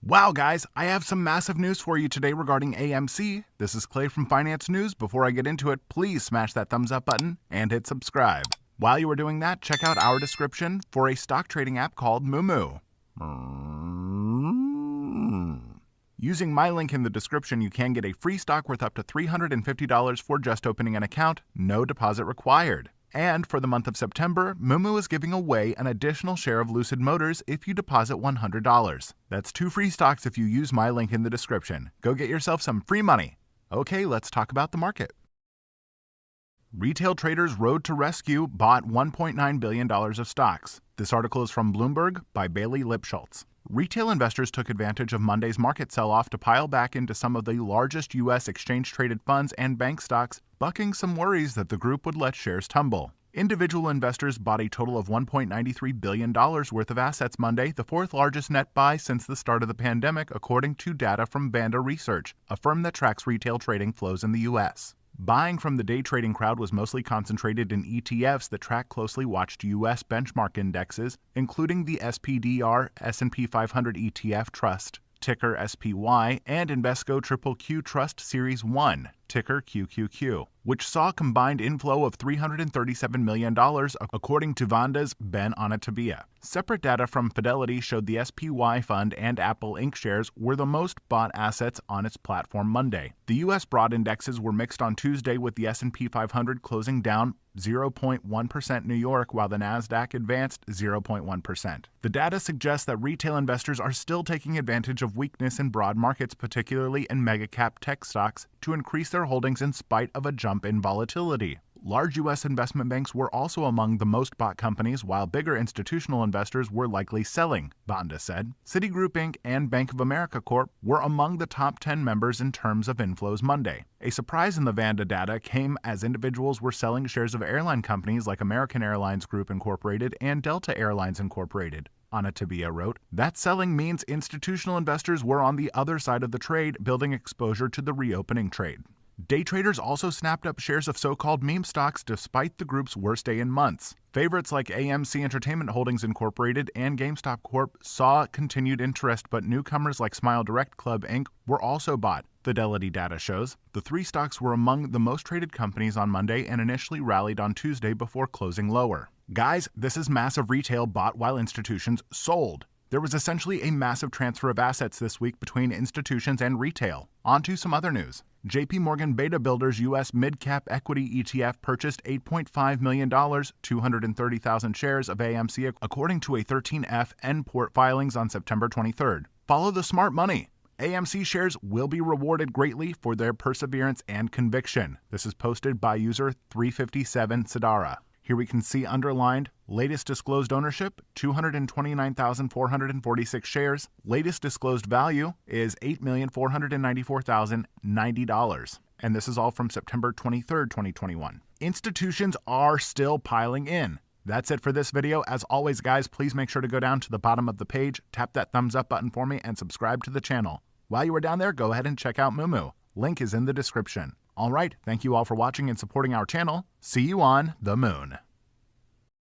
Wow, guys, I have some massive news for you today regarding AMC. This is Clay from Finance News. Before I get into it, please smash that thumbs up button and hit subscribe. While you are doing that, check out our description for a stock trading app called Moomoo. Using my link in the description, you can get a free stock worth up to $350 for just opening an account, no deposit required. And for the month of September, Moomoo is giving away an additional share of Lucid Motors if you deposit $100. That's 2 free stocks if you use my link in the description. Go get yourself some free money. Okay, let's talk about the market. Retail traders rode to rescue bought $1.9 billion of stocks. This article is from Bloomberg by Bailey Lipschultz. Retail investors took advantage of Monday's market sell-off to pile back into some of the largest U.S. exchange-traded funds and bank stocks, bucking some worries that the group would let shares tumble. Individual investors bought a total of $1.93 billion worth of assets Monday, the 4th largest net buy since the start of the pandemic, according to data from Vanda Research, a firm that tracks retail trading flows in the U.S. Buying from the day trading crowd was mostly concentrated in ETFs that track closely watched U.S. benchmark indexes, including the SPDR S&P 500 ETF Trust, ticker SPY, and Invesco QQQ Trust Series 1, ticker QQQ, which saw a combined inflow of $337 million, according to Vanda's Ben Anatabia. Separate data from Fidelity showed the SPY fund and Apple Inc. shares were the most bought assets on its platform Monday. The U.S. broad indexes were mixed on Tuesday, with the S&P 500 closing down 0.1% New York, while the Nasdaq advanced 0.1%. The data suggests that retail investors are still taking advantage of weakness in broad markets, particularly in mega-cap tech stocks, to increase their holdings in spite of a jump in volatility. Large U.S. investment banks were also among the most bought companies, while bigger institutional investors were likely selling, Vanda said. Citigroup Inc. and Bank of America Corp. were among the top 10 members in terms of inflows Monday. A surprise in the Vanda data came as individuals were selling shares of airline companies like American Airlines Group Incorporated and Delta Airlines Incorporated. Anatabia wrote, "That selling means institutional investors were on the other side of the trade, building exposure to the reopening trade." Day traders also snapped up shares of so-called meme stocks despite the group's worst day in months. Favorites like AMC Entertainment Holdings Incorporated and GameStop Corp. saw continued interest, but newcomers like Smile Direct Club Inc. were also bought. Fidelity data shows the 3 stocks were among the most traded companies on Monday and initially rallied on Tuesday before closing lower. Guys, this is massive retail bought while institutions sold. There was essentially a massive transfer of assets this week between institutions and retail. On to some other news. JP Morgan Beta Builders U.S. Mid-Cap Equity ETF purchased $8.5 million, 230,000 shares of AMC, according to a 13F N-Port filings on September 23rd. Follow the smart money. AMC shares will be rewarded greatly for their perseverance and conviction. This is posted by user 357 Sadara. Here we can see underlined, latest disclosed ownership, 229,446 shares. Latest disclosed value is $8,494,090. And this is all from September 23rd, 2021. Institutions are still piling in. That's it for this video. As always, guys, please make sure to go down to the bottom of the page, tap that thumbs up button for me, and subscribe to the channel. While you are down there, go ahead and check out Moomoo. Link is in the description. All right, thank you all for watching and supporting our channel. See you on the moon.